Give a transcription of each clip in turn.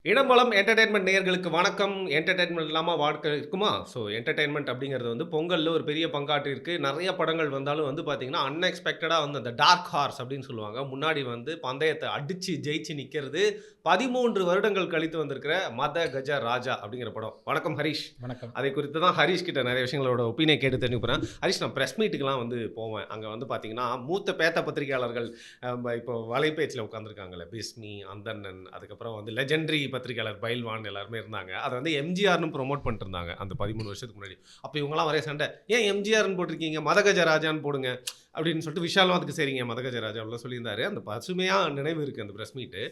இடம்பலம் entertainment நேயர்களுக்கு வணக்கம். Entertainment இல்லாம வாழ்க்கை இருக்குமா? ஸோ என்டர்டெயின்மெண்ட் அப்படிங்கிறது வந்து பொங்கல்ல ஒரு பெரிய பங்காற்றியிருக்கு. நெறைய படங்கள் வந்தாலும் வந்து பார்த்தீங்கன்னா, அன்எக்ஸ்பெக்டடா வந்து அந்த டார்க் ஹார்ஸ் அப்படின்னு சொல்லுவாங்க. முன்னாடி வந்து பந்தயத்த அடிச்சு ஜெயிச்சு நிக்கிறது 13 வருடங்கள் கழித்து வந்திருக்கிற மத கஜ ராஜா அப்படிங்கிற படம். வணக்கம் ஹரிஷ். வணக்கம். அதை குறித்து தான் ஹரிஷ் கிட்ட நெறைய விஷயங்களோட ஒப்பீனியன் கேட்டு தெரிஞ்சுக்க போறேன். ஹரிஷ் நான் பிரஸ் மீட்டுக்குலாம் வந்து போவேன். அங்க வந்து பார்த்தீங்கன்னா, மூத்த பேத்த பத்திரிகையாளர்கள் இப்போ வலைப்பேச்சில உட்கார்ந்துருக்காங்கல்ல. பிஸ்மி, அந்தணன், அதுக்கப்புறம் வந்து லெஜெண்டரி பத்திரிகையாளர் பைல்வான் எல்லாருமே இருந்தாங்க. அத வந்து எம்ஜிஆர்ன்னு புரமோட் பண்ணிட்டு இருந்தாங்க. அந்த 13 வருஷத்துக்கு முன்னாடி. அப்ப இவங்கலாம் ஒரே சண்டை. "ஏன் எம்ஜிஆர்ன்னு போட்டிருக்கீங்க? மதகஜ ராஜான்னு போடுங்க." அப்படின்னு சொல்லிட்டு விஷாலும் அதுக்கு சரிங்க மதகஜ ராஜா அப்படிலாம் சொல்லியிருந்தாரு. அந்த பசுமையா நினைவு இருக்கு அந்த பிரஸ் மீட்டு.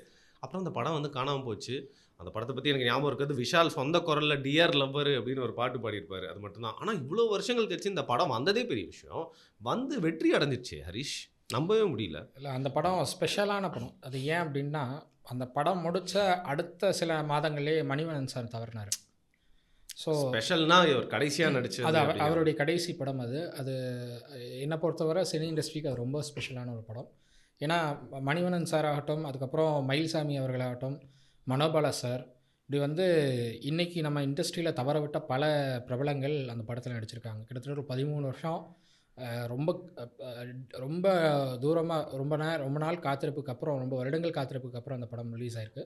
அப்புறம் அந்த படம் வந்து காணாம போச்சு. அந்த படத்த பத்தி எனக்கு ஞாபகம் இருக்கிறது, விஷால் சொந்த குரல்ல "டியர் லவ்வர்" அப்படின்னு ஒரு பாட்டு பாடியிருப்பாரு. அது மட்டும் தான். ஆனா இவ்வளோ வருஷங்கள் கழிச்சு இந்த படம் வந்ததே பெரிய விஷயம். வந்து வெற்றி அடைஞ்சிருச்சே ஹரிஷ். நம்பவே முடியல. இல்ல அந்த படம் ஸ்பெஷலான படம். அது ஏன் அப்டின்னா, அந்த படம் முடிச்ச அடுத்த சில மாதங்கள்லயே மணிவண்ணன் சார் தவறினாரு. ஸோ ஸ்பெஷல்னா இவர் கடைசியா அது நடிச்சது அப்படிங்கிற அவருடைய கடைசி படம் அது. அது என்ன பொறுத்தவரை சினி இண்டஸ்ட்ரிக்கு அது ரொம்ப ஸ்பெஷலான ஒரு படம். ஏன்னா, மணிவண்ணன் சார் ஆகட்டும், அதுக்கப்புறம் மயில்சாமி அவர்களாகட்டும், மனோபாலா சார், இப்படி வந்து இன்னைக்கு நம்ம இண்டஸ்ட்ரியில தவறவிட்ட பல பிரபலங்கள் அந்த படத்தில நடிச்சிருக்காங்க. கிட்டத்தட்ட ஒரு 13 வருஷம் ரொம்ப அ ரொம்ப தூரமா ரொம்ப நாள் காத்திருப்புக்கு அப்புறம், ரொம்ப வருடங்கள் காத்திருப்புக்கு அப்புறம் அந்த படம் ரிலீஸ் ஆயிருக்கு.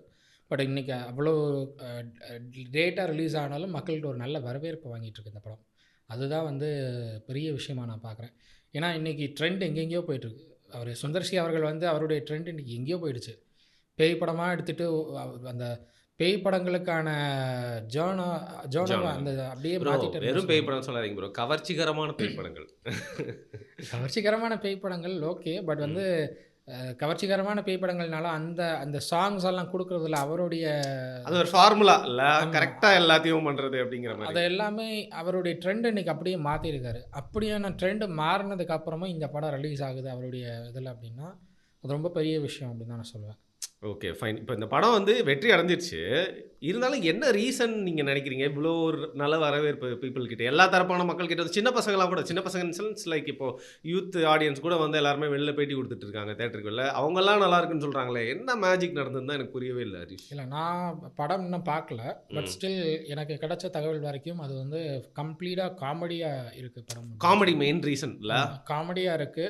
பட் இன்னைக்கு அவ்வளோ அ அ லேட்டா ரிலீஸ் ஆனாலும் மக்கள்ட்ட ஒரு நல்ல வரவேற்பு வாங்கிட்டுருக்கு இந்த படம். அதுதான் வந்து பெரிய விஷயமா நான் பார்க்குறேன். ஏன்னா, இன்னைக்கு ட்ரெண்ட் எங்கெங்கேயோ போயிட்டுருக்கு. அவரு சுந்தர் சி அவர்கள் வந்து அவருடைய ட்ரெண்ட் இன்னைக்கு எங்கேயோ போயிடுச்சு. பேய் படமா எடுத்துட்டு அந்த பேய் படங்களுக்கான ஜானா ஜானவ ஜானர். அந்த அப்படியே ப்ரோ மாத்திட்டாருன்னு தான் வெறும் பேய் சொல்லணும். படம்னு சொல்லாதீங்க ப்ரோ. கவர்ச்சிகரமான பேய் படங்கள். கவர்ச்சிகரமான பேய் படங்கள் ஓகே. பட் வந்து ம். கவர்ச்சிகரமான பேய் படங்கள்னால அந்த அந்த சாங்ஸ் எல்லாம் குடுக்குறதுல அவருடைய அது ஒரு ஃபார்முலா இல்ல. ஆமா. கரெக்ட்டா எல்லாத்தையும் பண்றது அப்படிங்கிற அத மாரி. எல்லாமே அவருடைய ட்ரெண்ட் இன்னைக்கு அப்படியே மாத்திருக்காரு. அப்படியான ட்ரெண்ட் மாறுனதுக்கு அப்புறமும் இந்த படம் ரிலீஸ் ஆகுது அவருடைய இதில அப்படின்னா, அது ரொம்ப பெரிய விஷயம் அப்படின்னு தான் நான் சொல்லுவேன். Okay fine. இப்ப இந்த படம் வந்து வெற்றி அடைஞ்சிருச்சு. இருந்தாலும் என்ன ரீசன் நீங்க நினைக்கிறீங்க? இவ்ளோ ஒரு நல்ல வரவேற்பு பீப்பிள் கிட்ட, எல்லா தரப்பான மக்கள் கிட்ட, சின்ன பசங்கலாம் கூட சின்ன பசங்க இன் சென்ஸ் லைக் இப்போ யூத் ஆடியன்ஸ் கூட வந்து எல்லாருமே வெளில பேட்டி குடுத்துட்டு இருக்காங்க தியேட்டருக்கு வெளில. அவங்கலாம் நல்லா இருக்குன்னு சொல்றாங்களே! என்ன மேஜிக் நடந்ததுன்னு தான் எனக்கு புரியவே இல்ல ஹரிஷ். இல்ல நான் படம் இன்னும் பார்க்கல. பட் ம். ஸ்டில் எனக்கு கிடைச்ச தகவல் வரைக்கும் அது வந்து கம்ப்ளீட்டா காமெடியா இருக்கு படம் அப்படின்னு காமெடி சொல்லலாம். மெயின் ரீசன் இல்ல? ஆமா. காமெடியா இருக்கு.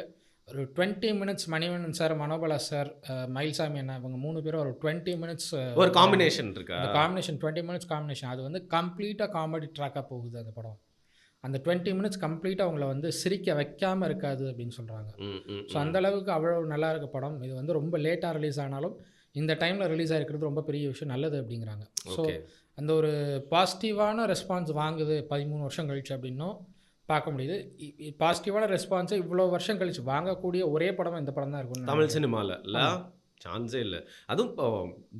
ஒரு 20 minutes Manivannan sir, Manobala sir, Mayilsamy அண்ணா இவங்க 3 பேரும் ஒரு 20 மினிட்ஸ் ஒரு வராங்க. காம்பினேஷன் இருக்கா? அந்த காம்பினேஷன் 20 மினிட்ஸ் காம்பினேஷன் அது வந்து கம்ப்ளீட்டா காமெடி ட்ராக்கா போகுது அந்த படம். அந்த 20 மினிட்ஸ் கம்ப்ளீட்டா உங்கள வந்து சிரிக்க வைக்காம இருக்காது அப்படின்னு சொல்றாங்க. ம், ம், ஸோ அந்த ம். அளவுக்கு அவ்வளோ நல்லா இருக்க படம். இது வந்து ரொம்ப லேட்டா ரிலீஸ் ஆனாலும், இந்த டைம்ல ரிலீஸ் ஆயிருக்கிறது ரொம்ப பெரிய விஷயம். நல்லது அப்படிங்கிறாங்க. So okay. அந்த ஒரு பாசிட்டிவான ரெஸ்பான்ஸ் வாங்குது 13 வருஷம் கழிச்சு அப்படின்னும் பார்க்க முடியுது. பாசிட்டிவான ரெஸ்பான்ஸ இவ்வளோ வருஷம் கழிச்சு வாங்கக்கூடிய ஒரே படம் இந்த படம் தான் இருக்கும்னு நான் தமிழ் நினைக்கிறேன். சினிமால இல்ல? ஆமா. சான்ஸே இல்ல. அதுவும் இப்போ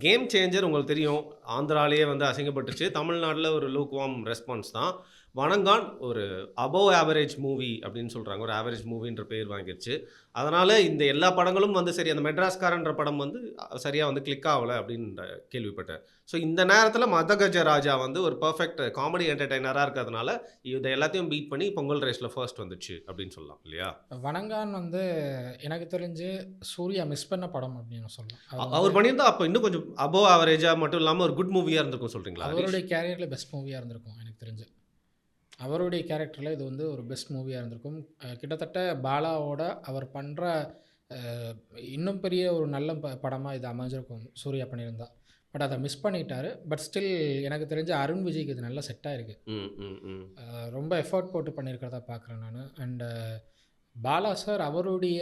கேம் சேஞ்சர் உங்களுக்கு தெரியும். ஆந்திராலயே வந்து அசிங்கப்பட்டுச்சு. தமிழ்நாடுல ஒரு லூக் வார்ம் ரெஸ்பான்ஸ் தான். வணங்கான் ஒரு அபோவ் ஆவரேஜ் மூவி அப்படின்னு சொல்றாங்க. ஒரு ஆவரேஜ் மூவின்ற பேர் வாங்கிருச்சு. அதனால இந்த எல்லா படங்களும் வந்து சரி அந்த மெட்ராஸ்காரன்ற படம் வந்து சரியா வந்து கிளிக் ஆவல அப்படின்னு கேள்விப்பட்டேன். ஸோ இந்த நேரத்தில மதகஜ ராஜா வந்து ஒரு பெர்ஃபெக்ட் காமெடி என்டர்டெய்னரா இருக்கிறதுனால, இத எல்லாத்தையும் பீட் பண்ணி பொங்கல் ரேஸ்ல ஃபர்ஸ்ட் வந்துச்சு அப்படின்னு சொல்லலாம் இல்லையா? வணங்கான் வந்து எனக்கு தெரிஞ்சு சூர்யா மிஸ் பண்ண படம் அப்படின்னு சொல்லலாம். அவர் வந்து அவர் பண்ணியிருந்தா அப்ப இன்னும் கொஞ்சம் அபோவ் ஆவரேஜா மட்டும் இல்லாம ஒரு குட் மூவியா இருந்திருக்கும் சொல்றீங்களா ஹரிஷ்? அவருடைய கேரியர்ல பெஸ்ட் மூவியா இருந்திருக்கும் எனக்கு தெரிஞ்சு. அவருடைய கேரக்டர்ல இது வந்து ஒரு பெஸ்ட் மூவியா இருந்திருக்கும். கிட்டத்தட்ட பாலாவோட அவர் பண்ற அ இன்னும் பெரிய ஒரு நல்ல படமா இது அமைஞ்சிருக்கும் சூர்யா பண்ணியிருந்தா. பட் அத மிஸ் பண்ணிட்டாரு. பட் ஸ்டில் எனக்கு தெரிஞ்சு அருண் விஜய்க்கு இது நல்லா செட் ஆயிருக்கு. ம், ம், ம். ரொம்ப எஃபோர்ட் போட்டு பண்ணியிருக்கிறதா பார்க்குறேன் நானு. அண்ட் பாலா சார் அவருடைய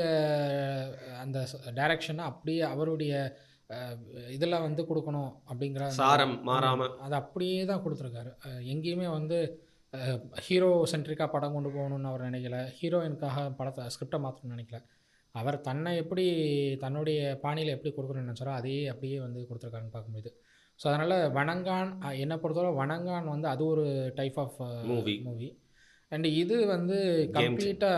அந்த டைரக்ஷன அப்படியே அவருடைய அ இதில வந்து குடுக்கணும் அப்படிங்கிற அந்த சாரம் ஆமா. மாறாம. அத அப்படியே தான் குடுத்துருக்காரு. எங்கேயுமே வந்து ஹீரோ சென்ட்ரிக்கா படம் கொண்டு போகணும்னு அவர் நினைக்கல. ஹீரோயினுக்காக படத்த ஸ்கிரிப்ட்ட மாத்தணும்னு நினைக்கல. அவர் தன்னை எப்படி தன்னுடைய பாணியில எப்படி குடுக்கணும்னு நினைச்சாரோ, அதையே அப்படியே வந்து குடுத்துருக்காருன்னு பார்க்க முடியுது. ஸோ, அதனால வணங்கான் என்ன பொறுத்தவரை வணங்கான் வந்து அது ஒரு type of movie. Movie. And இது வந்து கேம் சேஞ் கம்ப்ளீட்டா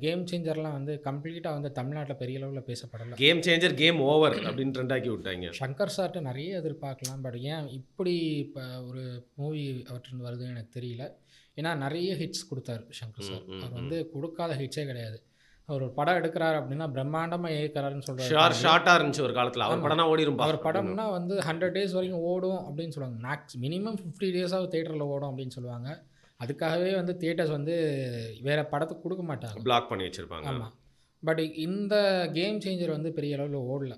கேம் சேஞ்சர்லாம் வந்து கம்ப்ளீட்டா வந்து தமிழ்நாட்ல பெரிய அளவுல பேசப்படல. கேம் சேஞ்சர், கேம் ஓவர் அப்படின்னு ட்ரெண்ட் விட்டாய்ங்க. சங்கர் சார்ட்ட நெறைய எதிர்பார்க்கலாம். பட் ஏன் இப்படி இப்ப ஒரு மூவி அவர்ட்டருந்து வருதுன்னு எனக்கு தெரியல. ஏன்னா நெறைய ஹிட்ஸ் குடுத்தாரு சங்கர் ம், சார். ம், அவர் ம். வந்து குடுக்காத ஹிட்ஸே கிடையாது. அவர் ஒரு படம் எடுக்கிறாரு அப்படின்னா பிரம்மாண்டமாக இயக்குறாருன்னு சொல்கிறாரு. ஷார்ட்டாக இருந்துச்சு ஒரு காலத்தில். அவர் ஆமா. படம்னா ஓடிரும்பா அவர் படம்னா வந்து 100 டேஸ் வரைக்கும் ஓடும் அப்படின்னு சொல்லுவாங்க. மினிமம் 50 டேஸாவது தேட்டரில் ஓடும் அப்படின்னு சொல்லுவாங்க. அதுக்காகவே வந்து தியேட்டர்ஸ் வந்து வேறு படத்துக்கு கொடுக்க மாட்டாங்க. பிளாக் பண்ணி வச்சுருப்பாங்க. ஆமாம். பட் இந்த கேம் சேஞ்சர் வந்து பெரிய அளவில் ஓடல.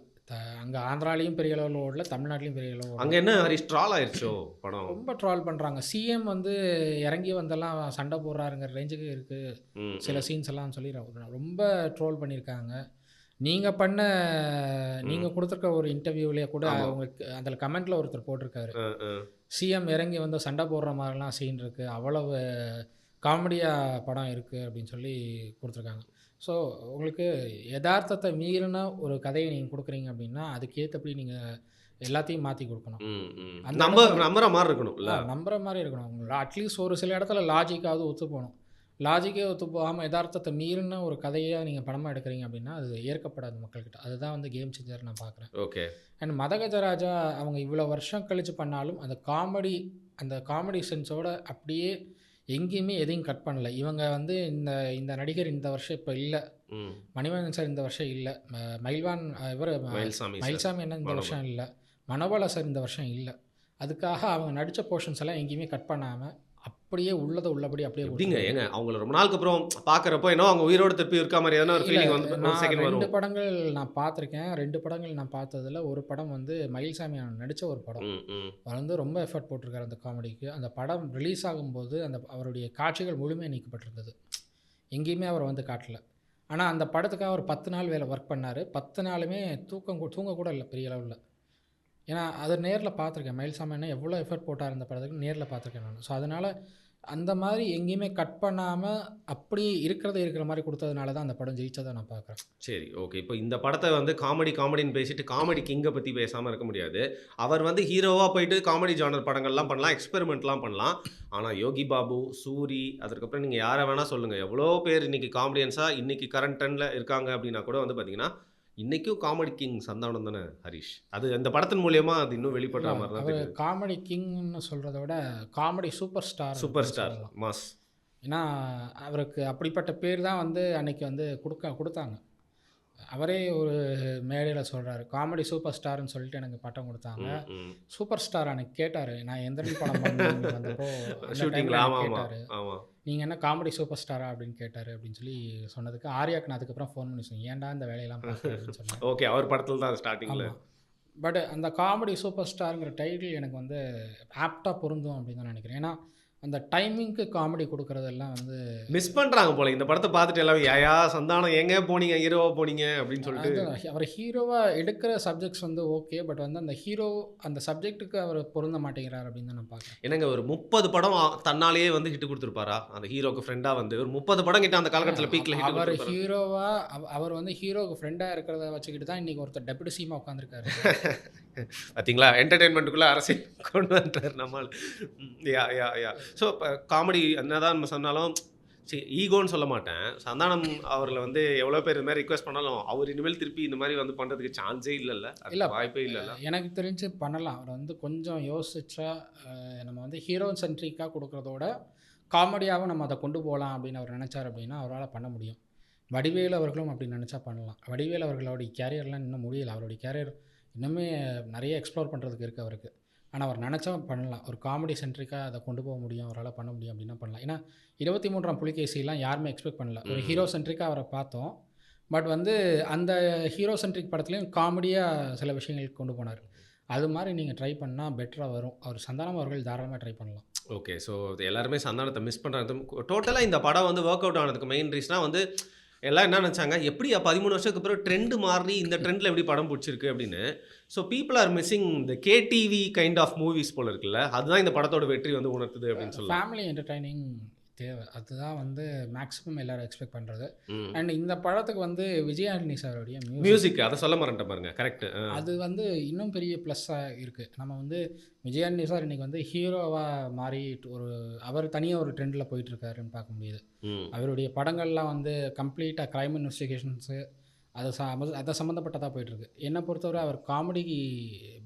அங்கே ஆந்திராலையும் பெரிய அளவில் ஓடல, தமிழ்நாட்டிலையும் பெரிய அளவில் ஓடல. அங்கே என்ன ஹரிஷ் ட்ரால் ஆயிடுச்சோ படம்? ரொம்ப ட்ரால் பண்ணுறாங்க. சிஎம் வந்து இறங்கி வந்தெல்லாம் சண்டை போடுறாருங்கிற ரேஞ்சுக்கு இருக்குது சில சீன்ஸ் எல்லாம் சொல்லி ரொம்ப ட்ரோல் பண்ணியிருக்காங்க. நீங்கள் கொடுத்துருக்க ஒரு இன்டர்வியூலேயே கூட உங்களுக்கு அதில் கமெண்ட்டில் ஒருத்தர் போட்டிருக்காரு, சிஎம் இறங்கி வந்து சண்டை போடுற மாதிரிலாம் சீன் இருக்குது, அவ்வளவு காமெடியாக படம் இருக்குது அப்படின்னு சொல்லி கொடுத்துருக்காங்க. ஸோ உங்களுக்கு யதார்த்தத்தை மீறின ஒரு கதையை நீங்கள் கொடுக்குறீங்க அப்படின்னா அதுக்கேற்றபடி நீங்கள் எல்லாத்தையும் மாற்றி கொடுக்கணும். நம்புற மாதிரி இருக்கணும். நம்புற மாதிரி இருக்கணும். உங்களோட அட்லீஸ்ட் ஒரு சில இடத்துல லாஜிக்காவது ஒத்து போகணும். லாஜிக்கே ஒத்து போகாமல் யதார்த்தத்தை மீறின ஒரு கதையாக நீங்கள் படமாக எடுக்கிறீங்க அப்படின்னா அது ஏற்கப்படாது மக்கள்கிட்ட. அதுதான் வந்து கேம் சேஞ்சர் நான் பார்க்குறேன். ஓகே. அண்ட் மதகஜராஜா அவங்க இவ்வளோ வருஷம் கழித்து பண்ணாலும் அந்த காமெடி சென்ஸோட அப்படியே எங்கேயுமே எதையும் கட் பண்ணல. இவங்க வந்து இந்த நடிகர் இந்த வருஷம் இப்போ இல்லை, மணிவண்ணன் சார் இந்த வருஷம் இல்லை, மயில்சாமி என்ன இந்த வருஷம் இல்லை, மனோபாலா சார் இந்த வருஷம் இல்லை. அதுக்காக அவங்க நடித்த போர்ஷன்ஸ் எல்லாம் எங்கேயுமே கட் பண்ணாமல் அப்படியே உள்ளதை உள்ளபடி அப்படியே எப்படிங்க ஏங்க அவங்கள ரொம்ப நாளுக்கு அப்புறம் பார்க்குறப்போ என்ன அவங்க உயிரோடு திருப்பி இருக்க மாதிரியான ஒரு ஃபீலிங் வந்து நான் 2 படங்கள் நான் பார்த்துருக்கேன். 2 படங்கள் நான் பார்த்ததில் ஒரு படம் வந்து மயில்சாமி நடித்த ஒரு படம். அவர் வந்து ரொம்ப எஃபர்ட் போட்டிருக்காரு அந்த காமெடிக்கு. அந்த படம் ரிலீஸ் ஆகும்போது அவருடைய காட்சிகள் முழுமையாக நீக்கப்பட்டிருந்தது. எங்கேயுமே அவர் வந்து காட்டல. ஆனால் அந்த படத்துக்காக அவர் 10 நாள் வேலை ஒர்க் பண்ணார். 10 நாளுமே தூங்க கூட இல்லை பெரிய அளவில். ஏன்னா அதை நேரில் பார்த்துருக்கேன். மயில்சாமி என்ன எவ்வளோ எஃபர்ட் போட்டார் அந்த படத்துக்கு நேரில் பார்த்துருக்கேன் நான். ஸோ அதனால் அந்த மாதிரி எங்கேயுமே கட் பண்ணாமல் அப்படி இருக்கிற மாதிரி கொடுத்ததுனால தான் அந்த படம் ஜெயிச்சதை நான் பார்க்குறேன். சரி, ஓகே. இப்போ இந்த படத்தை வந்து காமெடின்னு பேசிட்டு காமெடி கிங்கை பற்றி பேசாமல் இருக்க முடியாது. அவர் வந்து ஹீரோவாக போயிட்டு காமெடி ஜானர் படங்கள்லாம் பண்ணலாம், எக்ஸ்பெரிமெண்ட்லாம் பண்ணலாம். ஆனால் யோகி பாபு, சூரி, அதுக்கப்புறம் நீங்கள் யாரை வேணால் சொல்லுங்கள், எவ்வளோ பேர் இன்றைக்கி காமெடியன்ஸாக இன்றைக்கி கரண்ட் ட்ரெண்டில் இருக்காங்க அப்படின்னா கூட வந்து பார்த்திங்கன்னா இன்றைக்கும் காமெடி கிங் சந்தானம் தானே ஹரிஷ். அது அந்த படத்தின் மூலயமா அது இன்னும் வெளிப்படுற மாதிரி தான் தெரியுது. காமெடி கிங்னு சொல்கிறத விட காமெடி சூப்பர் ஸ்டார் மாஸ். ஏன்னா அவருக்கு அப்படிப்பட்ட பேர் தான் வந்து அன்னைக்கு வந்து கொடுத்தாங்க. அவரே ஒரு மேடையில் சொல்கிறாரு, காமெடி சூப்பர் ஸ்டார்னு சொல்லிட்டு எனக்கு பட்டம் கொடுத்தாங்க. சூப்பர் ஸ்டார் அன்னைக்கு கேட்டார், நான் எந்திரன் படம் வந்தப்போ கேட்டார், நீங்கள் என்ன காமெடி சூப்பர் ஸ்டாரா அப்படின்னு கேட்டார். அப்படின்னு சொல்லி சொன்னதுக்கு ஆர்யாக்கு நான் அதுக்கப்புறம் ஃபோன் பண்ணி சொன்னேன், ஏன்டா இந்த வேலையெல்லாம் பார்க்குறேன்னு சொன்னேன். ஓகே, அவர் படத்தில் தான் ஸ்டார்டிங்கில். பட் அந்த காமெடி சூப்பர் ஸ்டாருங்கிற டைட்டில் எனக்கு வந்து ஆப்டாக பொருந்தும் அப்படின்னு தான் நினைக்கிறேன். ஏன்னா அந்த டைமிங்க்கு காமெடி கொடுக்குறதெல்லாம் வந்து மிஸ் பண்ணுறாங்க போல. இந்த படத்தை பார்த்துட்டு எல்லாம் யாயா சந்தானம் எங்கே போனீங்க, ஹீரோவாக போனீங்க அப்படின்னு சொல்லிட்டு. அவர் ஹீரோவாக எடுக்கிற சப்ஜெக்ட்ஸ் வந்து ஓகே, பட் வந்து அந்த சப்ஜெக்ட்டுக்கு அவர் பொருந்த மாட்டேங்கிறார் அப்படின்னு தான் நான் பார்க்குறேன். என்னங்க ஒரு 30 படம் தன்னாலேயே வந்து ஹிட் கொடுத்துருப்பாரா அந்த ஹீரோக்கு ஃப்ரெண்டாக? வந்து ஒரு 30 படம் கிட்ட அந்த காலகட்டத்தில் பீக்கில் ஹிட். அவர் அவர் வந்து ஹீரோக்கு ஃப்ரெண்டாக இருக்கிறத வச்சுக்கிட்டு தான் இன்றைக்கி ஒருத்தர் டெப்யூட்டி சிஎம்மா உட்காந்துருக்காரு. பார்த்தீங்களா, என்டர்டெயின்மெண்ட்டுக்குள்ளே அரசியல் கொண்டு வந்துட்டார் நம்மளால். யா ஸோ இப்போ காமெடி என்னதான் நம்ம சொன்னாலும் ஈகோன்னு சொல்ல மாட்டேன். சந்தானம் அவர்களை வந்து எவ்வளோ பேர் இந்த மாதிரி ரிக்வெஸ்ட் பண்ணாலும் அவர் இனிமேல் திருப்பி இந்த மாதிரி வந்து பண்ணுறதுக்கு சான்ஸே இல்லை, வாய்ப்பே இல்லைல்ல. எனக்கு தெரிஞ்சு பண்ணலாம். அவர் வந்து கொஞ்சம் யோசிச்சா நம்ம வந்து ஹீரோ சென்ட்ரிக்காக கொடுக்குறதோட காமெடியாகவும் நம்ம அதை கொண்டு போகலாம் அப்படின்னு அவர் நினச்சார் அப்படின்னா அவரால் பண்ண முடியும். வடிவேலு அவர்களும் அப்படி நினச்சா பண்ணலாம். வடிவேலு அவர்களுடைய கேரியர்லாம் இன்னும் முடியலை. அவருடைய கேரியர் இன்னுமே நிறைய எக்ஸ்ப்ளோர் பண்ணுறதுக்கு இருக்குது அவருக்கு. ஆனால் அவர் நினச்சா பண்ணலாம். ஒரு காமெடி சென்ட்ரிக்காக அதை கொண்டு போக முடியும், அவரால் பண்ண முடியும் அப்படின்னா பண்ணலாம். ஏன்னா 23ஆம் புலிகேசிலாம் யாருமே எக்ஸ்பெக்ட் பண்ணல. ஒரு ஹீரோ சென்ட்ரிக்காக அவரை பார்த்தோம். பட் வந்து அந்த ஹீரோ சென்ட்ரிக் படத்துலேயும் காமெடியாக சில விஷயங்களுக்கு கொண்டு போனார். அது மாதிரி நீங்கள் ட்ரை பண்ணால் பெட்டராக வரும். அவர் சந்தானம் அவர்கள் தாராளமாக ட்ரை பண்ணலாம். ஓகே. ஸோ எல்லாருமே சந்தானத்தை மிஸ் பண்ணுறது. டோட்டலாக இந்த படம் வந்து ஒர்க் அவுட் ஆனதுக்கு மெயின் ரீசனாக வந்து எல்லாம் என்ன நினச்சாங்க, எப்படி 13 வருஷத்துக்கு அப்புறம் ட்ரெண்டு மாறி இந்த ட்ரெண்டில் எப்படி படம் பிடிச்சிருக்கு அப்படின்னு. So people are missing the KTV kind of movies போல் இருக்குல்ல, அதுதான் இந்த படத்தோட வெற்றி வந்து உணர்த்துது அப்படின்னு சொல்லலாம். ஃபேமிலி என்டர்டைனிங் தேவை, அதுதான் வந்து மேக்ஸிமம் எல்லாரும் எக்ஸ்பெக்ட் பண்ணுறது. அண்ட் இந்த படத்துக்கு வந்து விஜய் ஆண்டனி சாரோடைய மியூசிக், அதை சொல்ல மாட்டேன் பாருங்க, கரெக்ட். அது வந்து இன்னும் பெரிய ப்ளஸ்ஸாக இருக்குது. நம்ம வந்து விஜய் ஆண்டனி சார் இன்றைக்கி வந்து ஹீரோவாக மாறி அவர் தனியாக ஒரு ட்ரெண்டில் போயிட்டுருக்காருன்னு பார்க்க முடியுது. அவருடைய படங்கள்லாம் வந்து கம்ப்ளீட்டாக க்ரைம் இன்வெஸ்டிகேஷன்ஸு அதை சம்மந்தப்பட்டதாக போயிட்டுருக்கு. என்னை பொறுத்தவரை அவர் காமெடி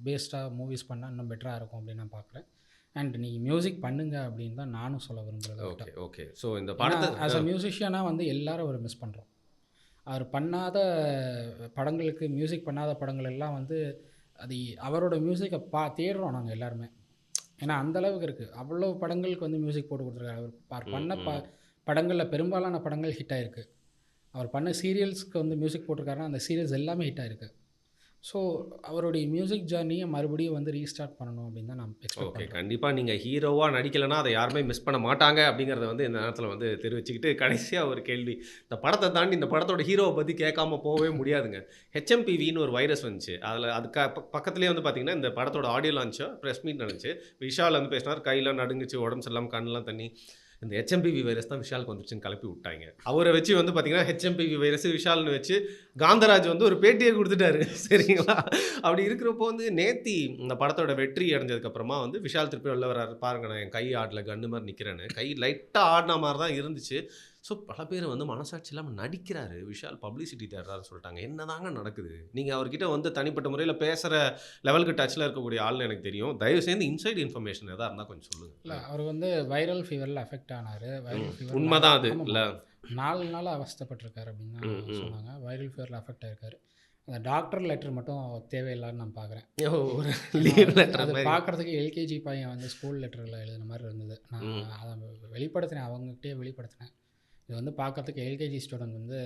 பேஸ்டாக மூவிஸ் பண்ணால் இன்னும் பெட்டராக இருக்கும் அப்படின்னு நான் பார்க்குறேன். அண்ட் நீங்கள் மியூசிக் பண்ணுங்க அப்படின்னு தான் நானும் சொல்ல விரும்புகிறேன். ஓகே. ஸோ இந்த படத்தை ஆஸ் அ மியூசிஷியனாக வந்து எல்லாரும் ஒரு மிஸ் பண்ணுறோம். அவர் பண்ணாத படங்களுக்கு மியூசிக் பண்ணாத படங்கள் எல்லாம் வந்து அது அவரோட மியூசிக்கை தேடுறோம் நாங்கள் எல்லாருமே. ஏன்னா அந்த அளவுக்கு இருக்குது. அவ்வளோ படங்களுக்கு வந்து மியூசிக் போட்டு கொடுத்துருக்காரு. அவர் ம், பண்ண ம். படங்களில் பெரும்பாலான படங்கள் ஹிட் ஆயிருக்கு. அவர் பண்ண சீரியல்ஸ்க்கு வந்து மியூசிக் போட்டிருக்காருன்னா அந்த சீரியல்ஸ் எல்லாமே ஹிட் ஆயிருக்கு. ஸோ அவருடைய மியூசிக் ஜர்னியை மறுபடியும் வந்து ரீஸ்டார்ட் பண்ணணும் அப்படின்னு தான் நான் எக்ஸ்பெக்ட் ஓகே. பண்ணுறேன். கண்டிப்பா நீங்க ஹீரோவா நடிக்கலன்னா, அத யாருமே மிஸ் பண்ண மாட்டாங்க அப்படிங்கிறத வந்து இந்த நேரத்தில வந்து தெரிவிச்சுக்கிட்டு, கடைசியா ஒரு கேள்வி. இந்த படத்த தாண்டி இந்த படத்தோட ஹீரோவ பத்தி கேட்காம போவே முடியாதுங்க. ஹெச்எம்பிவின்னு ஒரு வைரஸ் வந்துச்சு. அதில அதுக்கு பக்கத்திலேயே வந்து பார்த்தீங்கன்னா, இந்த படத்தோட ஆடியோ லான்ச்சோ, பிரஸ் மீட் நடந்துச்சு. விஷால் வந்து பேசினார். கையெல்லாம் நடுங்குச்சு, உடம்பு சரியில்லாம கண்ணுலாம் தண்ணி. இந்த ஹெச்எம்பிவி வைரஸ் தான் விஷாலுக்கு வந்துருச்சுன்னு கிளப்பி விட்டாய்ங்க. அவர வச்சு வந்து பார்த்தீங்கன்னா, ஹெச்எம்பிவி வைரஸ் விஷால்னு வச்சு காந்தராஜ் வந்து ஒரு பேட்டியே குடுத்துட்டாரு. சரிங்களா? அப்படி இருக்கிறப்போ வந்து நேத்தி இந்த படத்தோட வெற்றி அடைஞ்சதுக்கப்புறமா வந்து விஷால் திருப்பி வெளில வராரு. பாருங்க நான் என் கை ஆடல கன்னு மாரி நிக்கிறேன்னு. கை லைட்டா ஆடுன மாரி தான் இருந்துச்சு. ஸோ பல பேர் வந்து மனசாட்சி இல்லாம நடிக்கிறாரு. விஷால் பப்ளிசிட்டி தேடுறாருன்னு சொல்லிட்டாங்க. என்னதாங்க நடக்குது? நீங்க அவர்கிட்ட வந்து தனிப்பட்ட முறையில பேசுற லெவலுக்கு டச்ல இருக்கக்கூடிய ஆள்னு எனக்கு தெரியும். தயவு செய்து இன்சைட் இன்ஃபர்மேஷன் எதா இருந்தா கொஞ்சம் சொல்லுங்க. இல்லை அவர் வந்து வைரல் ஃபீவரில் அஃபெக்ட் ஆனார். வைரல் ஃபீவர் உண்மதான் அது இல்ல? 4 நாளாக அவஸ்தைப்பட்டிருக்காரு அப்படின்னு ம், தான் ம். சொன்னாங்க. வைரல் ஃபீவரில் அஃபெக்ட் ஆயிருக்காரு. அந்த டாக்டர் லெட்டர் மட்டும் தேவையில்லைன்னு நான் பார்க்குறேன். ஓ! ஒரு ஏன்னா லீவ் லெட்டர் அது மாரி. பார்க்குறதுக்கு எல்கேஜி பையன் வந்து ஸ்கூல் லெட்டரில் எழுதுன மாதிரி இருந்தது. நான் ம். அதை வெளிப்படுத்தினேன், அவங்ககிட்டயே வெளிப்படுத்தினேன். இது வந்து பார்க்கறதுக்கு எல்கேஜி ஸ்டூடெண்ட் வந்து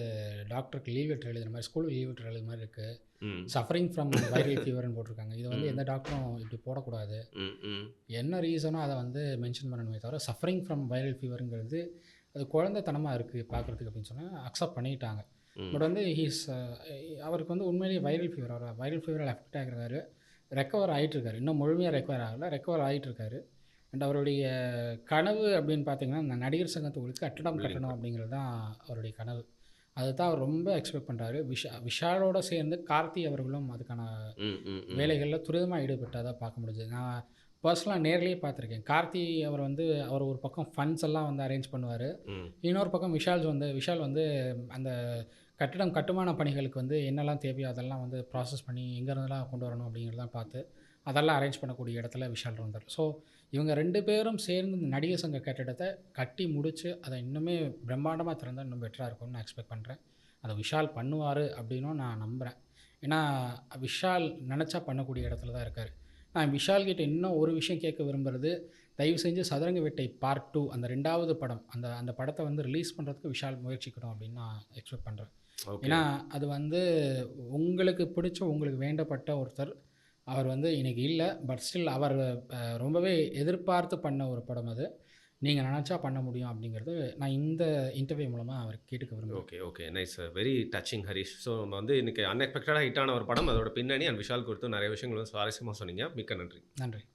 டாக்டருக்கு லீவ் லெட்டர் எழுதுன மாதிரி, ஸ்கூலுக்கு லீவ் லெட்டர் எழுதுன மாதிரி இருக்குது. ம். சஃபரிங் ஃப்ரம் வைரல் ஃபீவர்னு போட்டிருக்காங்க. இது வந்து ம். எந்த டாக்டரும் இப்படி போடக்கூடாது. ம். ம். என்ன ரீசனோ அதை வந்து மென்ஷன் பண்ணணுமே தவிர, சஃபரிங் ஃப்ரம் வைரல் ஃபீவருங்கிறது அது குழந்தைத்தனமாக இருக்குது பார்க்குறதுக்கு அப்படின்னு சொன்னால் அக்செப்ட் பண்ணிட்டாங்க. ம். பட் வந்து அவருக்கு வந்து உண்மையிலேயே வைரல் ஃபீவர், அவர் வைரல் ஃபீவரில் அஃபெக்ட் ஆகிறாரு. ரெக்கவர் ஆகிட்டுருக்காரு. இன்னும் முழுமையாக ரெக்கவர் ஆகலை, ரெக்கவர் ஆகிட்டுருக்காரு. அண்ட் அவருடைய கனவு அப்படின்னு பார்த்தீங்கன்னா, இந்த நடிகர் சங்கத்துக்கு கட்டடம் கட்டணும் அப்படிங்கிறது தான் அவருடைய கனவு. அதுதான் அவர் ரொம்ப எக்ஸ்பெக்ட் பண்ணுறாரு. விஷாலோட சேர்ந்து கார்த்தி அவர்களும் அதுக்கான ம். ம். ம். வேலைகளில் துரிதமாக ஈடுபட்டதாக பார்க்க முடியுது. நான் பர்சனலாக நேர்லேயே பார்த்துருக்கேன். கார்த்தி அவர் ஒரு பக்கம் ஃபண்ட்ஸ் எல்லாம் வந்து அரேஞ்ச் பண்ணுவார். ம். இன்னொரு பக்கம் விஷால் வந்து அந்த கட்டுமான பணிகளுக்கு வந்து என்னெல்லாம் தேவையோ அதெல்லாம் வந்து ப்ராசஸ் பண்ணி எங்கேருந்துலாம் கொண்டு வரணும் அப்படிங்கிறதெல்லாம் பார்த்து அதெல்லாம் அரேஞ்ச் பண்ணக்கூடிய இடத்துல விஷால் இருந்தார். ஸோ இவங்க 2 பேரும் சேர்ந்து இந்த நடிகர் சங்க கட்டிடத்தை கட்டி முடித்து அதை இன்னுமே பிரம்மாண்டமாக திறந்தால் இன்னும் பெட்டராக இருக்கும்னு நான் எக்ஸ்பெக்ட் பண்ணுறேன். அதை விஷால் பண்ணுவார் அப்படின்னும் நான் நம்புகிறேன். ஏன்னா விஷால் நினச்சா பண்ணக்கூடிய இடத்துல தான் இருக்கார். நான் விஷால் கிட்ட இன்னும் ஒரு விஷயம் கேட்க விரும்புகிறது, தயவு செஞ்சு சதுரங்க வேட்டை பார்ட் 2 அந்த 2வது படம் அந்த படத்தை வந்து ரிலீஸ் பண்ணுறதுக்கு விஷால் முயற்சிக்கணும் அப்படின்னு நான் எக்ஸ்பெக்ட் பண்ணுறேன். ஓகே. ஏன்னா அது வந்து உங்களுக்கு பிடிச்ச, உங்களுக்கு வேண்டப்பட்ட ஒருத்தர். அவர் வந்து இன்னைக்கு இல்லை, பட் ஸ்டில் அவர் ரொம்பவே எதிர்பார்த்து பண்ண ஒரு படம் அது. நீங்கள் நினச்சா பண்ண முடியும் அப்படிங்கிறது நான் இந்த இன்டர்வியூ மூலமாக அவர் கேட்டுக்க விரும்புகிறேன். Okay. Okay. Nice. Very touching Harish. So நம்ம வந்து இன்னைக்கு அன்எக்ஸ்பெக்டடா ஹிட் ஆன ஒரு படம். அதோட பின்னணி அண்ட் விஷால் குறித்து நிறைய விஷயங்கள் வந்து சுவாரஸ்யமா சொன்னீங்க. மிக்க நன்றி. நன்றி.